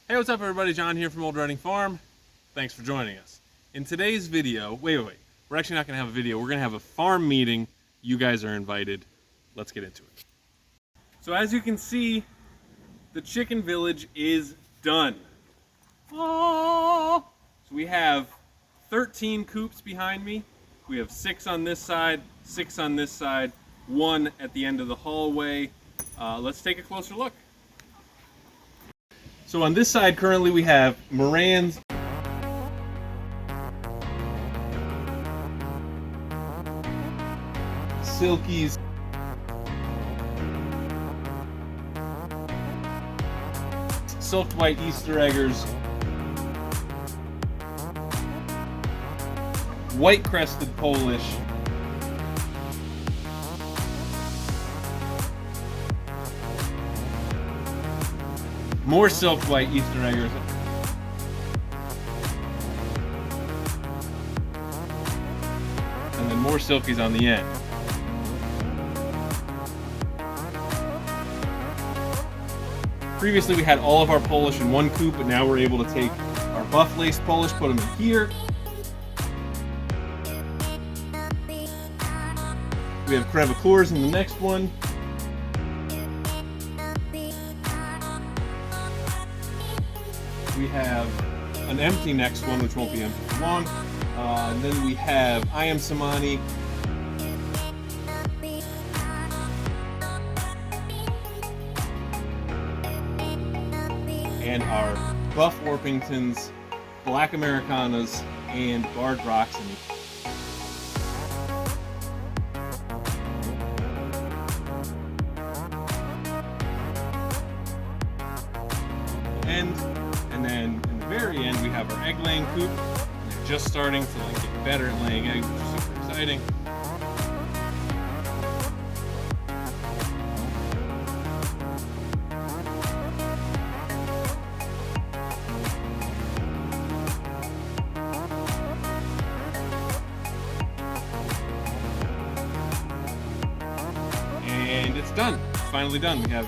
Hey, what's up everybody? John here from Old Reading Farm. Thanks for joining us. In today's video, wait. We're actually not gonna have a video. We're gonna have a farm meeting. You guys are invited. Let's get into it. So as you can see, the chicken village is done. Oh! So we have 13 coops behind me. We have 6 on this side, 6 on this side, 1 at the end of the hallway. Let's take a closer look. So on this side currently we have Morans, Silkies, Silk White Easter Eggers, White Crested Polish, more Silk White Easter Eggers, and then more Silkies on the end. Previously we had all of our Polish in one coop, but now we're able to take our buff lace Polish, put them in here. We have Crevecoeurs in the next one. We have an empty next one, which won't be empty for long. And then we have I Am Samani. And our Buff Orpingtons, Black Americanas, and Barred Rocks. And then in the very end we have our egg laying coop. And they're just starting to get better at laying eggs, which is super exciting. And it's done. It's finally done. We have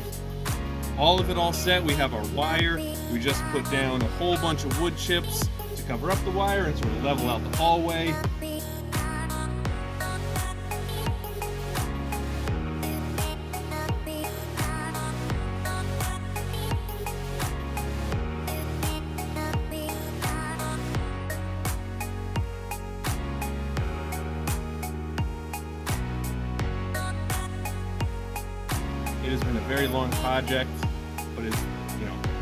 all of it all set. We have our wire. We just put down a whole bunch of wood chips to cover up the wire and sort of level out the hallway. It has been a very long project, but it's,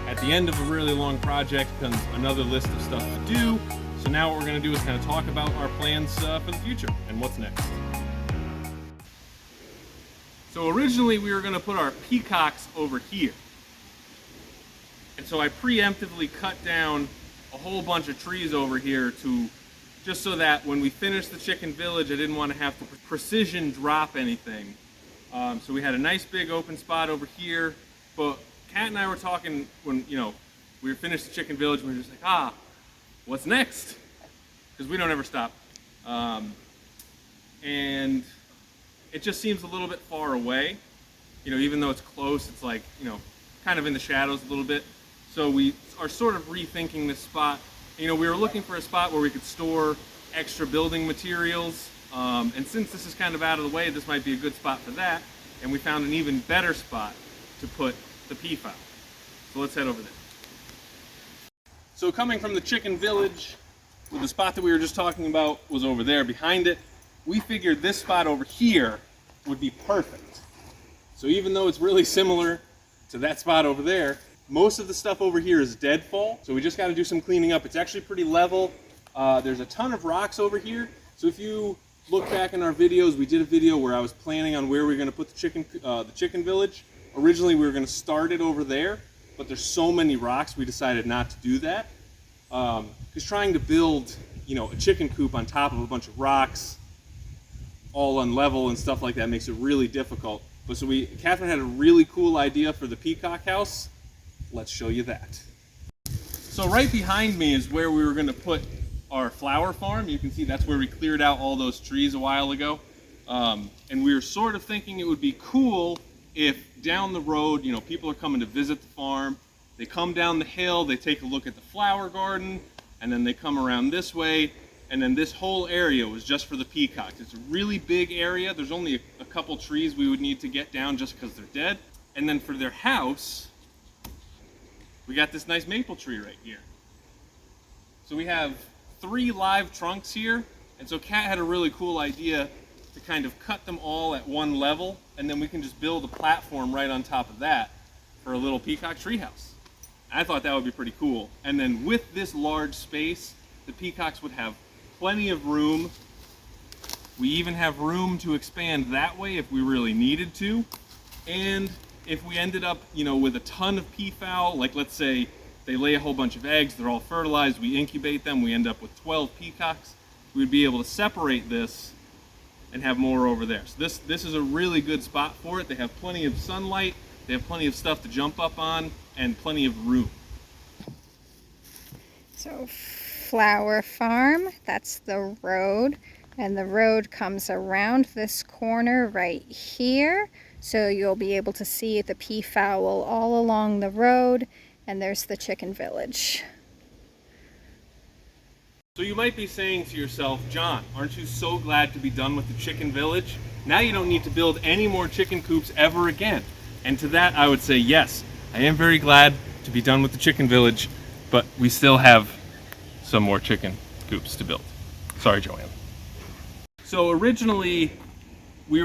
at the end of a really long project comes another list of stuff to do. So now what we're going to do is kind of talk about our plans for the future and what's next. So originally we were going to put our peacocks over here. And so I preemptively cut down a whole bunch of trees over here just so that when we finish the chicken village, I didn't want to have to precision drop anything. So we had a nice big open spot over here, but Kat and I were talking when, we finished the chicken village, and we were just like, what's next? Because we don't ever stop. And it just seems a little bit far away. Even though it's close, it's kind of in the shadows a little bit. So we are sort of rethinking this spot. We were looking for a spot where we could store extra building materials. And since this is kind of out of the way, this might be a good spot for that. And we found an even better spot to put the pea fowl. So let's head over there. So coming from the chicken village, the spot that we were just talking about was over there behind it. We figured this spot over here would be perfect. So even though it's really similar to that spot over there, most of the stuff over here is deadfall. So we just got to do some cleaning up. It's actually pretty level. There's a ton of rocks over here. So if you look back in our videos, we did a video where I was planning on where we were going to put the chicken village. Originally we were going to start it over there, but there's so many rocks we decided not to do that. Because trying to build, a chicken coop on top of a bunch of rocks, all unlevel and stuff like that, makes it really difficult. But so Catherine had a really cool idea for the peacock house. Let's show you that. So right behind me is where we were going to put our flower farm. You can see that's where we cleared out all those trees a while ago. And we were sort of thinking it would be cool if down the road, people are coming to visit the farm, They come down the hill, they take a look at the flower garden, and then they come around this way, and then this whole area was just for the peacocks. It's a really big area. There's only a couple trees we would need to get down just because they're dead. And then for their house, we got this nice maple tree right here. So we have 3 live trunks here, and so Kat had a really cool idea to kind of cut them all at one level, and then we can just build a platform right on top of that for a little peacock treehouse. I thought that would be pretty cool. And then with this large space, the peacocks would have plenty of room. We even have room to expand that way if we really needed to. And if we ended up, with a ton of peafowl, like let's say they lay a whole bunch of eggs, they're all fertilized, we incubate them, we end up with 12 peacocks, we would be able to separate this and have more over there. So this is a really good spot for it. They have plenty of sunlight, they have plenty of stuff to jump up on, and plenty of room. So flower farm, that's the road, and the road comes around this corner right here. So you'll be able to see the peafowl all along the road, and there's the chicken village. So you might be saying to yourself, John, aren't you so glad to be done with the chicken village? Now you don't need to build any more chicken coops ever again. And to that I would say yes, I am very glad to be done with the chicken village, but we still have some more chicken coops to build. Sorry, Joanne. So originally, we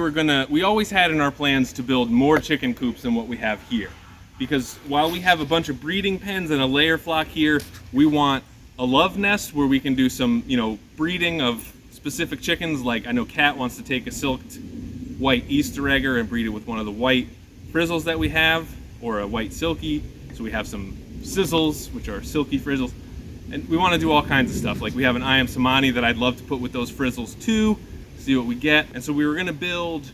always had in our plans to build more chicken coops than what we have here. Because while we have a bunch of breeding pens and a layer flock here, we want a love nest where we can do some, breeding of specific chickens. Like I know Kat wants to take a silked white Easter egger and breed it with one of the white frizzles that we have, or a white silky. So we have some sizzles, which are silky frizzles. And we want to do all kinds of stuff. Like we have an I am Samani that I'd love to put with those frizzles too. See what we get. And so we were going to build,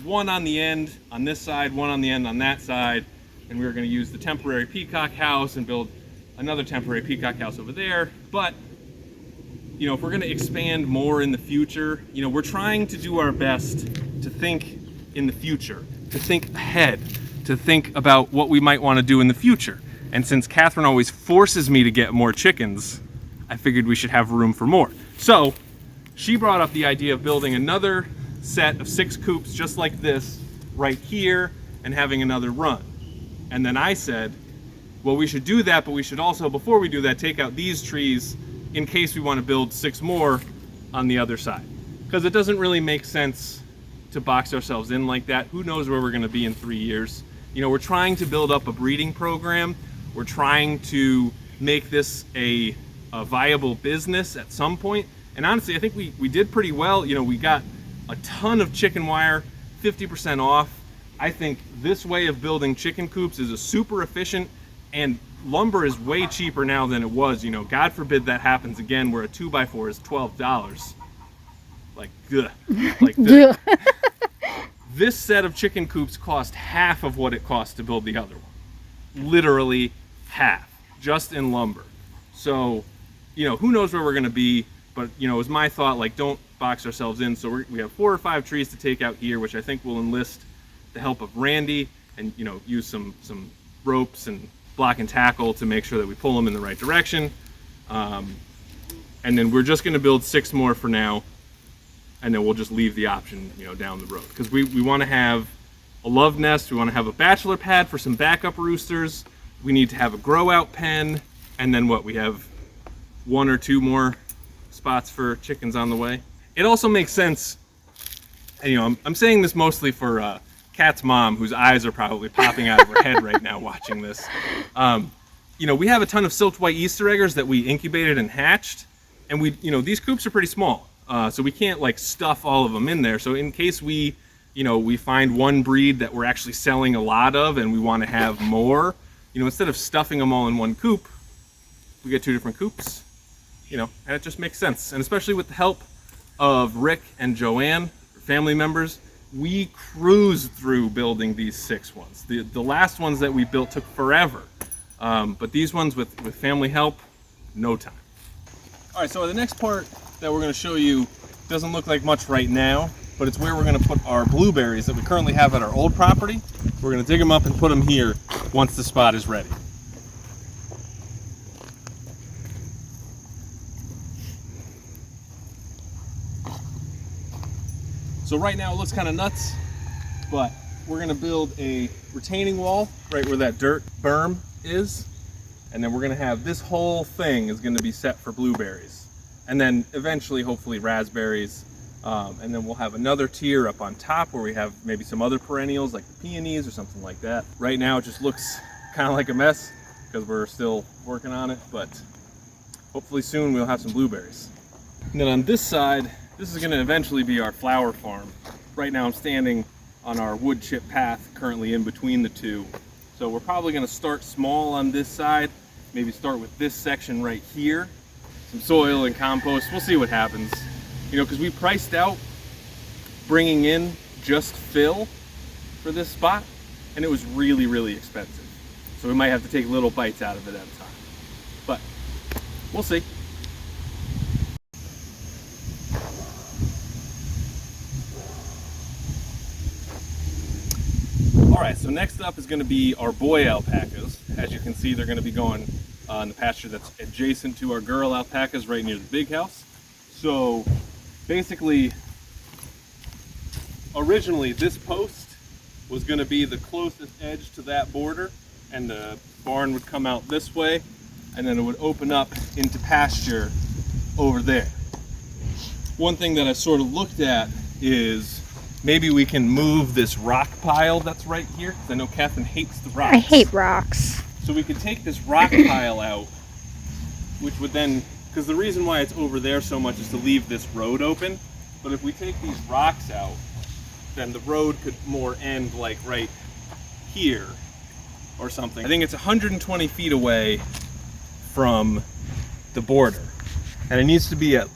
one on the end on this side, one on the end on that side, and we were going to use the temporary peacock house and build another temporary peacock house over there. But if we're going to expand more in the future, we're trying to do our best to think in the future, to think ahead, to think about what we might want to do in the future. And since Catherine always forces me to get more chickens, I figured we should have room for more. So she brought up the idea of building another set of 6 coops just like this right here and having another run. And then I said, well, we should do that, but we should also, before we do that, take out these trees in case we want to build 6 more on the other side. Because it doesn't really make sense to box ourselves in like that. Who knows where we're going to be in 3 years? We're trying to build up a breeding program. We're trying to make this a viable business at some point. And honestly, I think we did pretty well. We got a ton of chicken wire, 50% off. I think this way of building chicken coops is a super efficient, and lumber is way cheaper now than it was. God forbid that happens again where a 2x4 is $12. Like, ugh. Like this set of chicken coops cost half of what it cost to build the other one. Literally half, just in lumber. So, who knows where we're going to be. But, it was my thought, like, don't box ourselves in. So we have 4 or 5 trees to take out here, which I think will enlist the help of Randy and, use some ropes and block and tackle to make sure that we pull them in the right direction. And then we're just going to build 6 more for now. And then we'll just leave the option, down the road. Because we want to have a love nest. We want to have a bachelor pad for some backup roosters. We need to have a grow out pen. And then we have 1 or 2 more spots for chickens on the way. It also makes sense, and I'm saying this mostly for Kat's mom, whose eyes are probably popping out of her head right now watching this. We have a ton of silked white Easter eggers that we incubated and hatched, and these coops are pretty small, so we can't stuff all of them in there. So in case we find one breed that we're actually selling a lot of and we want to have more, instead of stuffing them all in one coop, we get 2 different coops. And it just makes sense. And especially with the help of Rick and Joanne, family members, we cruised through building these 6 ones. The last ones that we built took forever. But these ones with family help, no time. All right, so the next part that we're going to show you doesn't look like much right now, but it's where we're going to put our blueberries that we currently have at our old property. We're going to dig them up and put them here once the spot is ready. So right now it looks kind of nuts, but we're gonna build a retaining wall right where that dirt berm is. And then we're gonna have this whole thing is gonna be set for blueberries. And then eventually, hopefully raspberries. And then we'll have another tier up on top where we have maybe some other perennials like the peonies or something like that. Right now it just looks kind of like a mess because we're still working on it, but hopefully soon we'll have some blueberries. And then on this side, this is gonna eventually be our flower farm. Right now I'm standing on our wood chip path currently in between the two. So we're probably gonna start small on this side, maybe start with this section right here, some soil and compost. We'll see what happens. You know, because we priced out bringing in just fill for this spot, and it was really, really expensive. So we might have to take little bites out of it at a time. But we'll see. All right, so next up is gonna be our boy alpacas. As you can see, they're gonna be going in the pasture that's adjacent to our girl alpacas right near the big house. So basically, originally this post was gonna be the closest edge to that border, and the barn would come out this way, and then it would open up into pasture over there. One thing that I sort of looked at is maybe we can move this rock pile that's right here, because I know Catherine hates the rocks. I hate rocks. So we could take this rock pile out, which would then, because the reason why it's over there so much is to leave this road open. But if we take these rocks out, then the road could more end like right here or something. I think it's 120 feet away from the border, and it needs to be at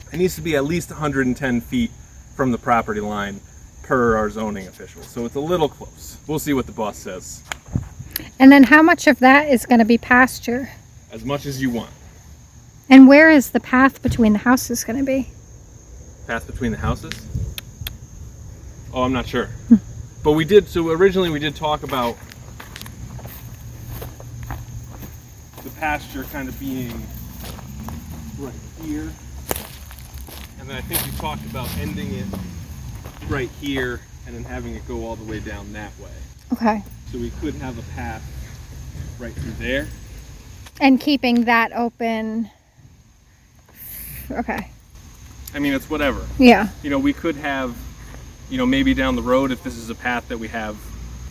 least 110 feet from the property line per our zoning official. So it's a little close. We'll see what the boss says. And then how much of that is going to be pasture? As much as you want. And where is the path between the houses going to be? Path between the houses? Oh, I'm not sure. But we did, so originally we did talk about the pasture kind of being right here. And then I think we talked about ending it right here and then having it go all the way down that way. Okay. So we could have a path right through there. And keeping that open. Okay. I mean, it's whatever. Yeah. You know, we could have, you know, maybe down the road, if this is a path that we have,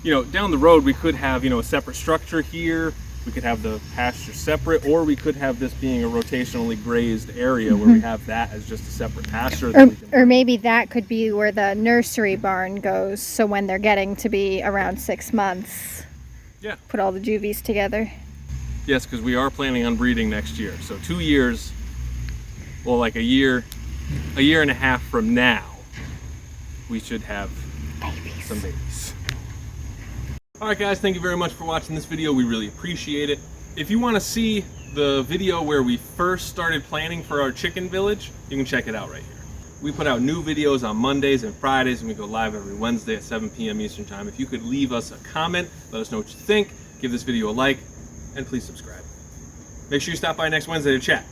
you know, down the road, we could have, you know, a separate structure here. We could have the pasture separate, or we could have this being a rotationally grazed area where we have that as just a separate pasture. Or maybe that could be where the nursery barn goes. So when they're getting to be around 6 months, yeah, put all the juvies together. Yes, because we are planning on breeding next year. So 2 years, well, like a year and a half from now, we should have some babies. All right, guys, thank you very much for watching this video. We really appreciate it. If you want to see the video where we first started planning for our chicken village, you can check it out right here. We put out new videos on Mondays and Fridays, and we go live every Wednesday at 7 p.m. Eastern Time. If you could leave us a comment, let us know what you think, give this video a like, and please subscribe. Make sure you stop by next Wednesday to chat.